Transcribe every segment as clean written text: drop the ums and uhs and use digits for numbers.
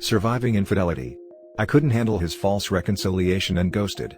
Surviving infidelity. I couldn't handle his false reconciliation and ghosted.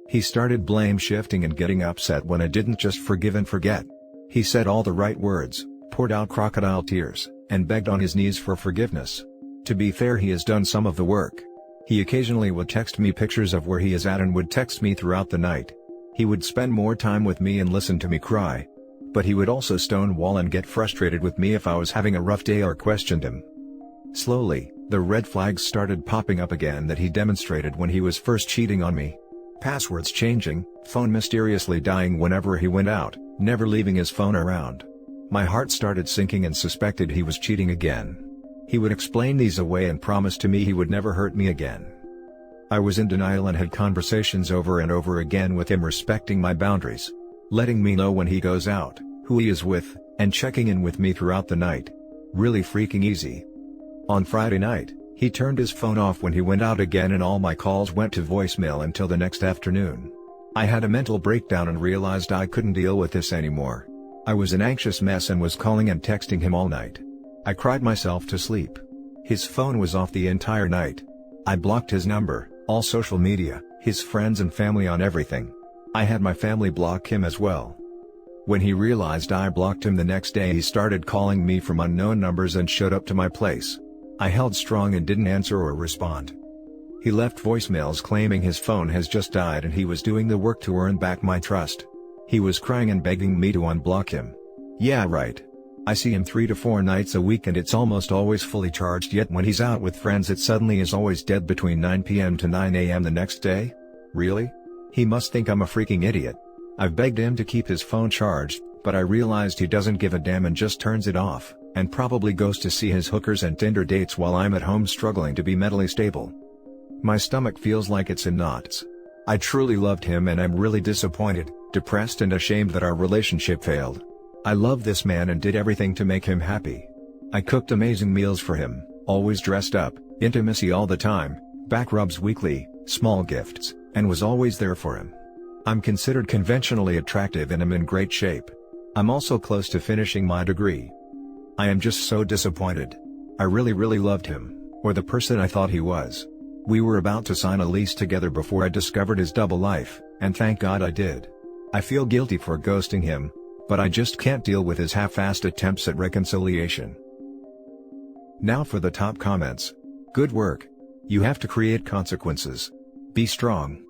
He started blame shifting and getting upset when I didn't just forgive and forget. He said all the right words, poured out crocodile tears, and begged on his knees for forgiveness. To be fair, he has done some of the work. He occasionally would text me pictures of where he is at and would text me throughout the night. He would spend more time with me and listen to me cry. But he would also stonewall and get frustrated with me if I was having a rough day or questioned him. Slowly, the red flags started popping up again that he demonstrated when he was first cheating on me. Passwords changing, phone mysteriously dying whenever he went out, never leaving his phone around. My heart started sinking and suspected he was cheating again. He would explain these away and promise to me he would never hurt me again. I was in denial and had conversations over and over again with him respecting my boundaries. Letting me know when he goes out, who he is with, and checking in with me throughout the night. Really freaking easy. On Friday night, he turned his phone off when he went out again and all my calls went to voicemail until the next afternoon. I had a mental breakdown and realized I couldn't deal with this anymore. I was an anxious mess and was calling and texting him all night. I cried myself to sleep. His phone was off the entire night. I blocked his number, all social media, his friends and family, on everything. I had my family block him as well. When he realized I blocked him the next day, he started calling me from unknown numbers and showed up to my place. I held strong and didn't answer or respond. He left voicemails claiming his phone has just died and he was doing the work to earn back my trust. He was crying and begging me to unblock him. Yeah, right. I see him 3 to 4 nights a week and it's almost always fully charged, yet when he's out with friends it suddenly is always dead between 9 p.m. to 9 a.m. the next day? Really? He must think I'm a freaking idiot. I've begged him to keep his phone charged, but I realized he doesn't give a damn and just turns it off, and probably goes to see his hookers and Tinder dates while I'm at home struggling to be mentally stable. My stomach feels like it's in knots. I truly loved him and I'm really disappointed, depressed and ashamed that our relationship failed. I love this man and did everything to make him happy. I cooked amazing meals for him, always dressed up, intimacy all the time, back rubs weekly, small gifts, and was always there for him. I'm considered conventionally attractive and am in great shape. I'm also close to finishing my degree. I am just so disappointed. I really loved him, or the person I thought he was. We were about to sign a lease together before I discovered his double life, and thank God I did. I feel guilty for ghosting him, but I just can't deal with his half-assed attempts at reconciliation. Now for the top comments. Good work. You have to create consequences. Be strong.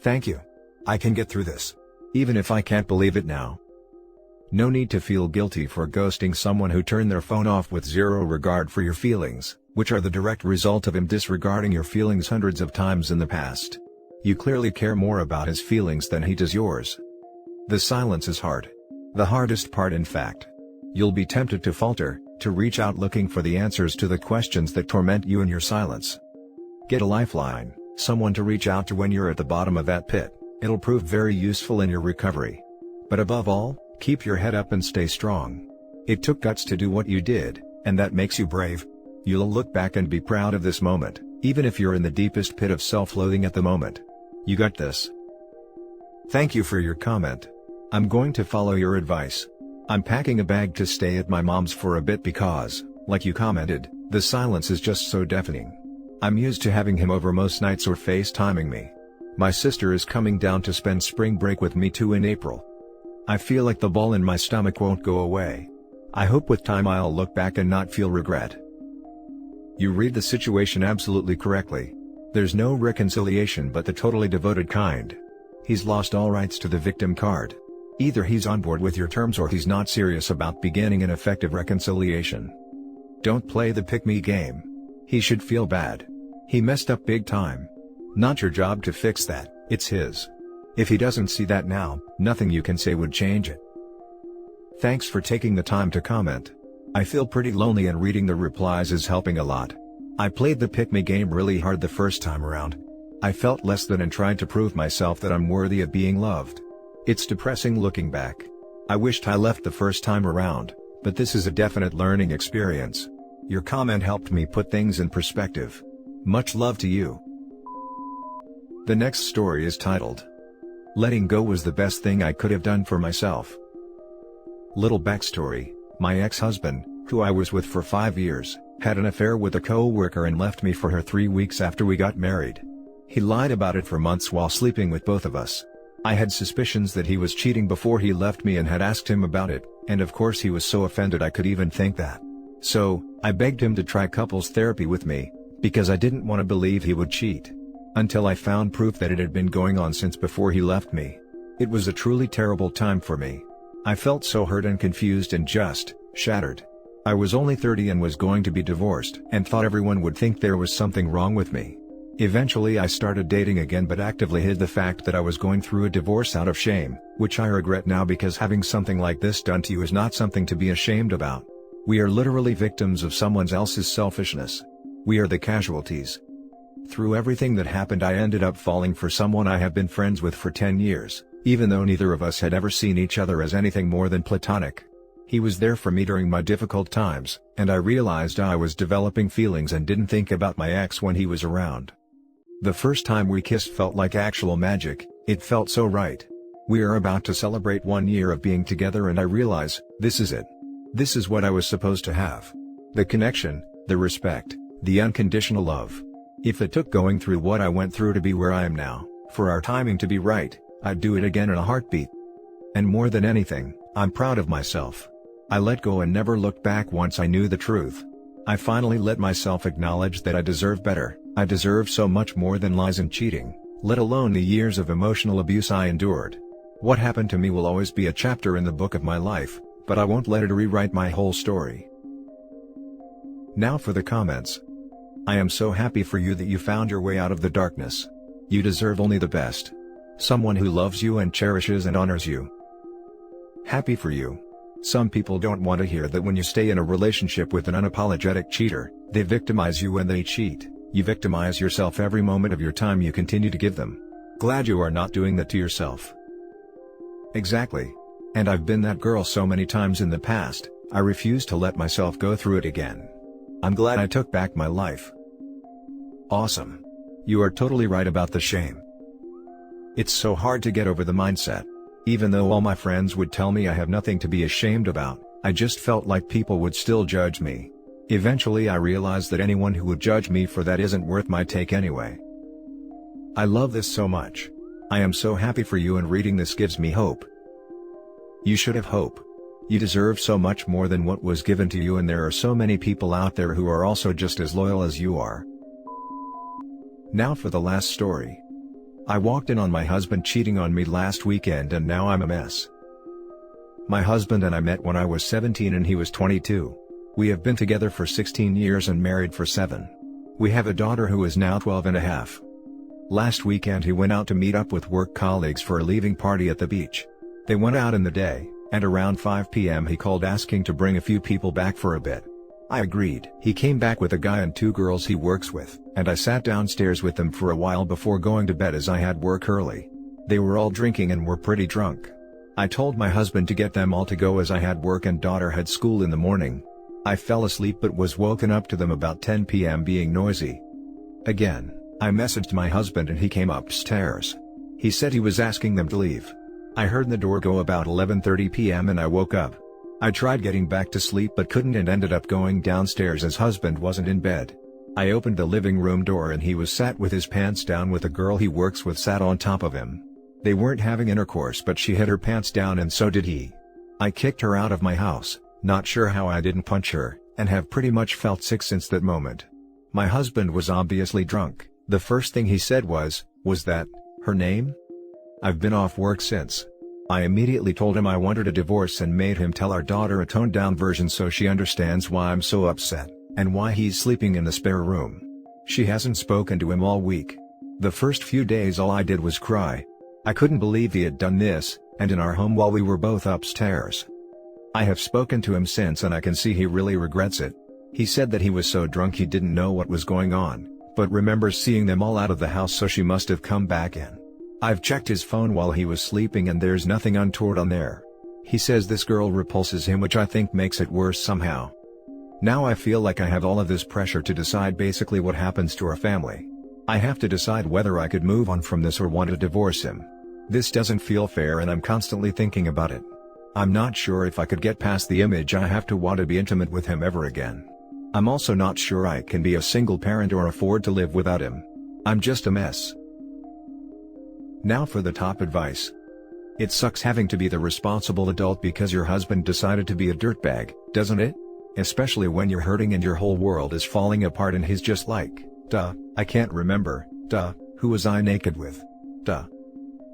Thank you. I can get through this. Even if I can't believe it now. No need to feel guilty for ghosting someone who turned their phone off with zero regard for your feelings, which are the direct result of him disregarding your feelings hundreds of times in the past. You clearly care more about his feelings than he does yours. The silence is hard. The hardest part, in fact. You'll be tempted to falter, to reach out looking for the answers to the questions that torment you in your silence. Get a lifeline, someone to reach out to when you're at the bottom of that pit. It'll prove very useful in your recovery. But above all, keep your head up and stay strong. It took guts to do what you did, and that makes you brave. You'll look back and be proud of this moment, even if you're in the deepest pit of self-loathing at the moment. You got this. Thank you for your comment. I'm going to follow your advice. I'm packing a bag to stay at my mom's for a bit because, like you commented, the silence is just so deafening. I'm used to having him over most nights or FaceTiming me. My sister is coming down to spend spring break with me too in April. I feel like the ball in my stomach won't go away. I hope with time I'll look back and not feel regret. You read the situation absolutely correctly. There's no reconciliation but the totally devoted kind. He's lost all rights to the victim card. Either he's on board with your terms or he's not serious about beginning an effective reconciliation. Don't play the pick-me game. He should feel bad. He messed up big time. Not your job to fix that, it's his. If he doesn't see that now, nothing you can say would change it. Thanks for taking the time to comment. I feel pretty lonely and reading the replies is helping a lot. I played the pick-me game really hard the first time around. I felt less than and tried to prove myself that I'm worthy of being loved. It's depressing looking back. I wished I left the first time around, but this is a definite learning experience. Your comment helped me put things in perspective. Much love to you. The next story is titled, Letting Go Was the Best Thing I Could Have Done for Myself. Little backstory, my ex-husband, who I was with for 5 years, Had an affair with a co-worker and left me for her 3 weeks after we got married. He lied about it for months while sleeping with both of us. I had suspicions that he was cheating before he left me and had asked him about it, and of course he was so offended I could even think that. So, I begged him to try couples therapy with me, because I didn't want to believe he would cheat. Until I found proof that it had been going on since before he left me. It was a truly terrible time for me. I felt so hurt and confused and just shattered. I was only 30 and was going to be divorced and thought everyone would think there was something wrong with me. Eventually I started dating again but actively hid the fact that I was going through a divorce out of shame, which I regret now because having something like this done to you is not something to be ashamed about. We are literally victims of someone else's selfishness. We are the casualties. Through everything that happened I ended up falling for someone I have been friends with for 10 years, even though neither of us had ever seen each other as anything more than platonic. He was there for me during my difficult times, and I realized I was developing feelings and didn't think about my ex when he was around. The first time we kissed felt like actual magic, it felt so right. We are about to celebrate 1 year of being together and I realize, this is it. This is what I was supposed to have. The connection, the respect, the unconditional love. If it took going through what I went through to be where I am now, for our timing to be right, I'd do it again in a heartbeat. And more than anything, I'm proud of myself. I let go and never looked back once I knew the truth. I finally let myself acknowledge that I deserve better. I deserve so much more than lies and cheating, let alone the years of emotional abuse I endured. What happened to me will always be a chapter in the book of my life, but I won't let it rewrite my whole story. Now for the comments. I am so happy for you that you found your way out of the darkness. You deserve only the best. Someone who loves you and cherishes and honors you. Happy for you. Some people don't want to hear that when you stay in a relationship with an unapologetic cheater, they victimize you when they cheat. You victimize yourself every moment of your time you continue to give them. Glad you are not doing that to yourself. Exactly. And I've been that girl so many times in the past, I refuse to let myself go through it again. I'm glad I took back my life. Awesome. You are totally right about the shame. It's so hard to get over the mindset. Even though all my friends would tell me I have nothing to be ashamed about, I just felt like people would still judge me. Eventually I realized that anyone who would judge me for that isn't worth my take anyway. I love this so much. I am so happy for you and reading this gives me hope. You should have hope. You deserve so much more than what was given to you and there are so many people out there who are also just as loyal as you are. Now for the last story. I walked in on my husband cheating on me last weekend and now I'm a mess. My husband and I met when I was 17 and he was 22. We have been together for 16 years and married for 7. We have a daughter who is now 12 and a half. Last weekend he went out to meet up with work colleagues for a leaving party at the beach. They went out in the day, and around 5 p.m. he called asking to bring a few people back for a bit. I agreed. He came back with a guy and 2 girls he works with, and I sat downstairs with them for a while before going to bed as I had work early. They were all drinking and were pretty drunk. I told my husband to get them all to go as I had work and daughter had school in the morning. I fell asleep but was woken up to them about 10 p.m. being noisy. Again, I messaged my husband and he came upstairs. He said he was asking them to leave. I heard the door go about 11:30 p.m. and I woke up. I tried getting back to sleep but couldn't and ended up going downstairs as husband wasn't in bed. I opened the living room door and he was sat with his pants down with a girl he works with sat on top of him. They weren't having intercourse but she had her pants down and so did he. I kicked her out of my house, not sure how I didn't punch her, and have pretty much felt sick since that moment. My husband was obviously drunk. The first thing he said was that her name? I've been off work since. I immediately told him I wanted a divorce and made him tell our daughter a toned down version so she understands why I'm so upset, and why he's sleeping in the spare room. She hasn't spoken to him all week. The first few days all I did was cry. I couldn't believe he had done this, and in our home while we were both upstairs. I have spoken to him since and I can see he really regrets it. He said that he was so drunk he didn't know what was going on, but remembers seeing them all out of the house so she must have come back in. I've checked his phone while he was sleeping and there's nothing untoward on there. He says this girl repulses him which I think makes it worse somehow. Now I feel like I have all of this pressure to decide basically what happens to our family. I have to decide whether I could move on from this or want to divorce him. This doesn't feel fair and I'm constantly thinking about it. I'm not sure if I could get past the image I have to want to be intimate with him ever again. I'm also not sure I can be a single parent or afford to live without him. I'm just a mess. Now for the top advice. It sucks having to be the responsible adult because your husband decided to be a dirtbag, doesn't it? Especially when you're hurting and your whole world is falling apart and he's just like, duh, I can't remember, duh, who was I naked with? Duh.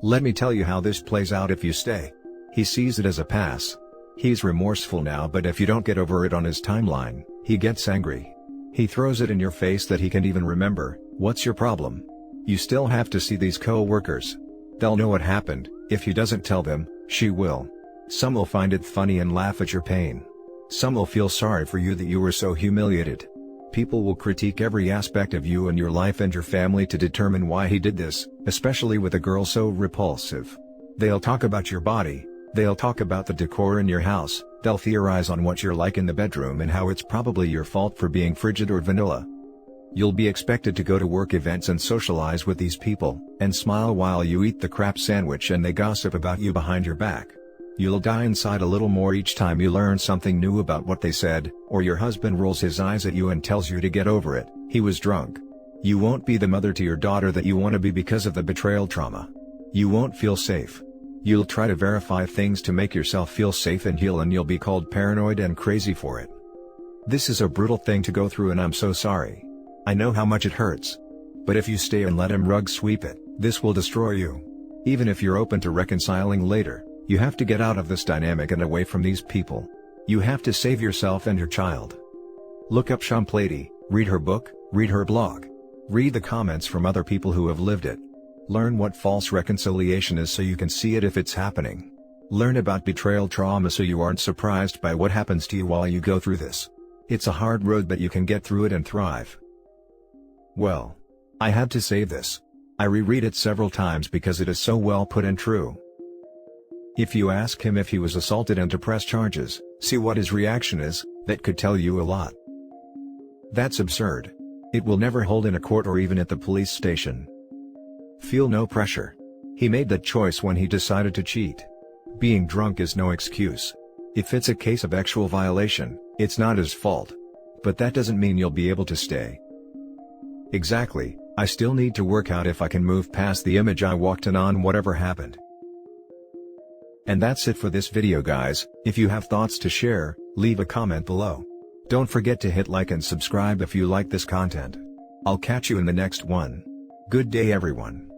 Let me tell you how this plays out if you stay. He sees it as a pass. He's remorseful now, but if you don't get over it on his timeline, he gets angry. He throws it in your face that he can't even remember. What's your problem? You still have to see these co-workers. They'll know what happened. If he doesn't tell them, she will. Some will find it funny and laugh at your pain. Some will feel sorry for you that you were so humiliated. People will critique every aspect of you and your life and your family to determine why he did this, especially with a girl so repulsive. They'll talk about your body, they'll talk about the decor in your house, they'll theorize on what you're like in the bedroom and how it's probably your fault for being frigid or vanilla. You'll be expected to go to work events and socialize with these people, and smile while you eat the crap sandwich and they gossip about you behind your back. You'll die inside a little more each time you learn something new about what they said, or your husband rolls his eyes at you and tells you to get over it, he was drunk. You won't be the mother to your daughter that you want to be because of the betrayal trauma. You won't feel safe. You'll try to verify things to make yourself feel safe and heal, and you'll be called paranoid and crazy for it. This is a brutal thing to go through and I'm so sorry. I know how much it hurts. But if you stay and let him rug sweep it, this will destroy you. Even if you're open to reconciling later, you have to get out of this dynamic and away from these people. You have to save yourself and your child. Look up Champlady, read her book, read her blog. Read the comments from other people who have lived it. Learn what false reconciliation is so you can see it if it's happening. Learn about betrayal trauma so you aren't surprised by what happens to you while you go through this. It's a hard road, but you can get through it and thrive. Well, I had to say this. I reread it several times because it is so well put and true. If you ask him if he was assaulted and to press charges, see what his reaction is, that could tell you a lot. That's absurd. It will never hold in a court or even at the police station. Feel no pressure. He made that choice when he decided to cheat. Being drunk is no excuse. If it's a case of actual violation, it's not his fault. But that doesn't mean you'll be able to stay. Exactly, I still need to work out if I can move past the image I walked in on whatever happened. And that's it for this video, guys. If you have thoughts to share, leave a comment below. Don't forget to hit like and subscribe if you like this content. I'll catch you in the next one. Good day, everyone.